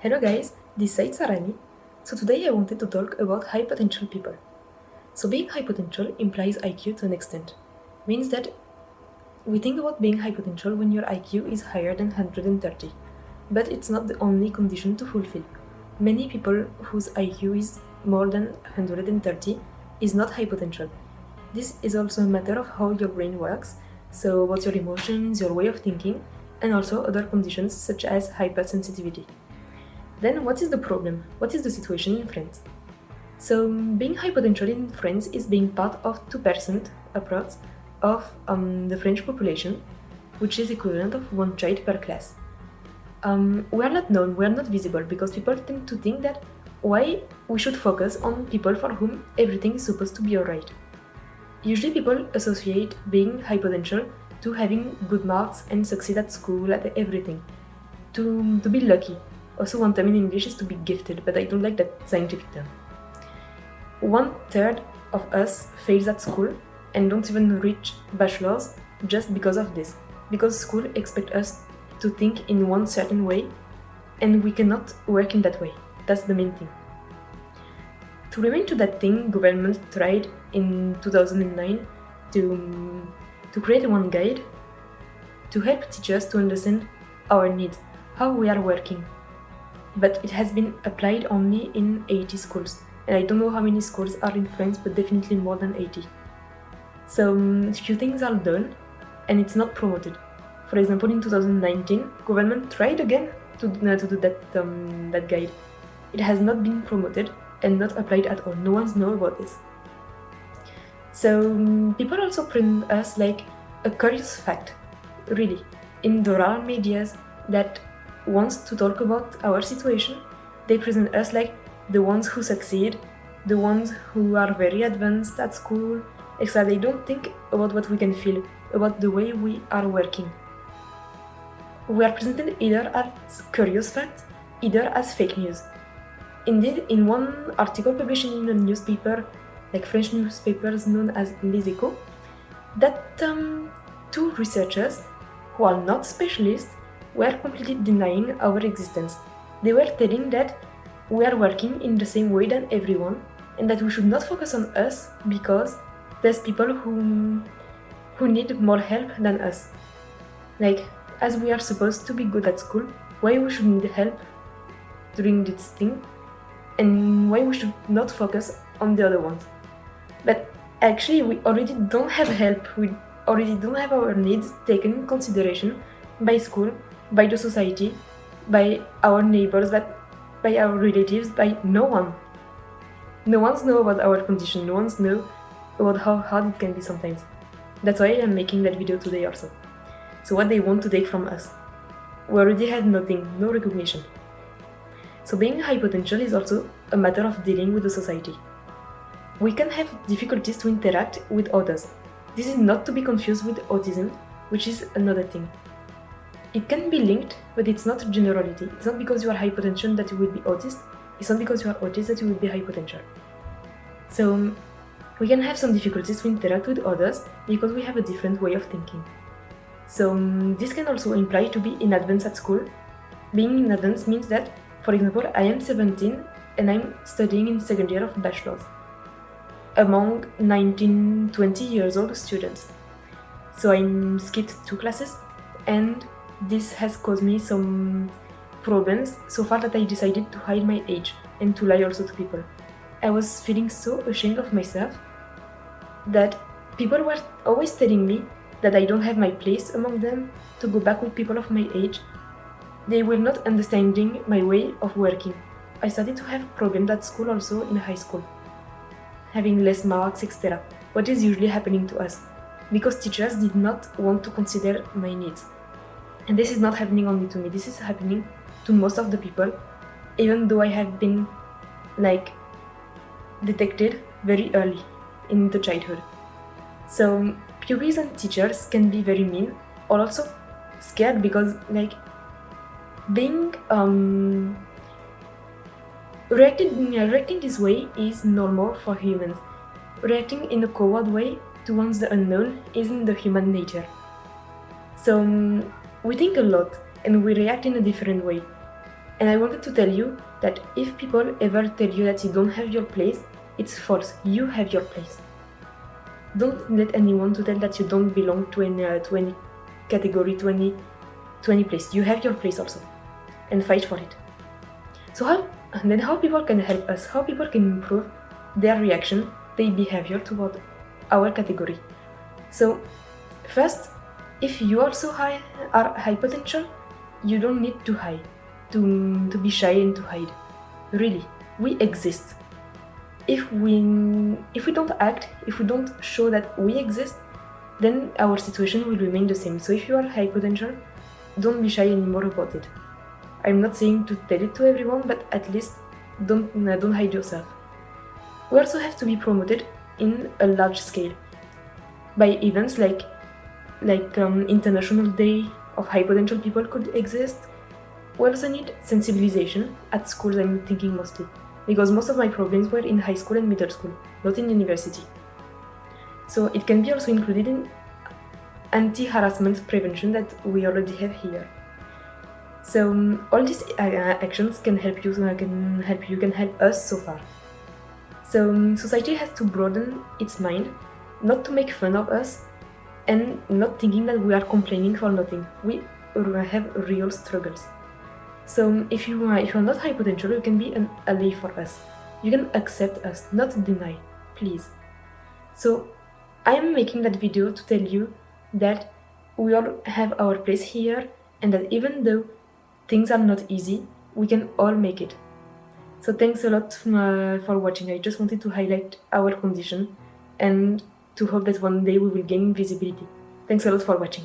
Hello guys, this is Sarani. So today I wanted to talk about high potential people. So being high potential implies IQ to an extent. Means that we think about being high potential when your IQ is higher than 130. But it's not the only condition to fulfill. Many people whose IQ is more than 130 is not high potential. This is also a matter of how your brain works, so about your emotions, your way of thinking, and also other conditions such as hypersensitivity. Then what is the problem? What is the situation in France? So being high potential in France is being part of 2% approx of the French population, which is equivalent of one child per class. We are not known, we are not visible, because people tend to think that why we should focus on people for whom everything is supposed to be alright. Usually people associate being high potential to having good marks and succeed at school, at everything, to be lucky. Also, one term in English is to be gifted, but I don't like that scientific term. 1/3 of us fails at school and don't even reach bachelor's just because of this. Because school expects us to think in one certain way, and we cannot work in that way. That's the main thing. To remain to that thing, government tried in 2009 to create one guide to help teachers to understand our needs, how we are working. But it has been applied only in 80 schools. And I don't know how many schools are in France, but definitely more than 80. So few things are done, and it's not promoted. For example, in 2019, government tried again to do that guide. It has not been promoted and not applied at all. No one's know about this. So people also present us like a curious fact, really, in the rare medias that wants to talk about our situation. They present us like the ones who succeed, the ones who are very advanced at school, except they don't think about what we can feel, about the way we are working. We are presented either as curious facts, either as fake news. Indeed, in one article published in a newspaper, like French newspapers known as Les Echos, that two researchers who are not specialists were completely denying our existence. They were telling that we are working in the same way than everyone, and that we should not focus on us because there's people who need more help than us. Like, as we are supposed to be good at school, why we should need help during this thing, and why we should not focus on the other ones. But actually, we already don't have help, we already don't have our needs taken in consideration by school, by the society, by our neighbors, by our relatives, by no one. No one's know about our condition, no one's know about how hard it can be sometimes. That's why I'm making that video today also. So what they want to take from us? We already have nothing, no recognition. So being high potential is also a matter of dealing with the society. We can have difficulties to interact with others. This is not to be confused with autism, which is another thing. It can be linked, but it's not a generality. It's not because you are high potential that you will be autist. It's not because you are autist that you will be high potential. So we can have some difficulties to interact with others because we have a different way of thinking. So this can also imply to be in advance at school. Being in advance means that, for example, I am 17 and I'm studying in second year of bachelor's among 19, 20 years old students. So I skipped 2 classes, and this has caused me some problems so far that I decided to hide my age and to lie also to people. I was feeling so ashamed of myself that people were always telling me that I don't have my place among them, to go back with people of my age. They were not understanding my way of working. I started to have problems at school also in high school, having less marks, etc. What is usually happening to us, because teachers did not want to consider my needs. And this is not happening only to me, this is happening to most of the people, even though I have been detected very early in the childhood. So pupils and teachers can be very mean, or also scared, because being reacting this way is normal for humans. Reacting in a coward way towards the unknown isn't the human nature. So we think a lot and we react in a different way. And I wanted to tell you that if people ever tell you that you don't have your place, it's false. You have your place. Don't let anyone to tell that you don't belong to any category, to any place. You have your place also, and fight for it. So how people can help us? How people can improve their reaction, their behavior toward our category? So first, if you also are high potential, you don't need to hide, to be shy and to hide. Really, we exist. If we don't act, if we don't show that we exist, then our situation will remain the same. So if you are high potential, don't be shy anymore about it. I'm not saying to tell it to everyone, but at least don't hide yourself. We also have to be promoted in a large scale by events like International Day of High Potential People could exist. We also need sensibilization at schools, I'm thinking mostly, because most of my problems were in high school and middle school, not in university. So it can be also included in anti-harassment prevention that we already have here. So all these actions can help you, can help us so far. So society has to broaden its mind, not to make fun of us, and not thinking that we are complaining for nothing. We have real struggles. So if you are not high potential, you can be an ally for us. You can accept us, not deny, please. So I am making that video to tell you that we all have our place here, and that even though things are not easy, we can all make it. So thanks a lot for watching. I just wanted to highlight our condition and to hope that one day we will gain visibility. Thanks a lot for watching.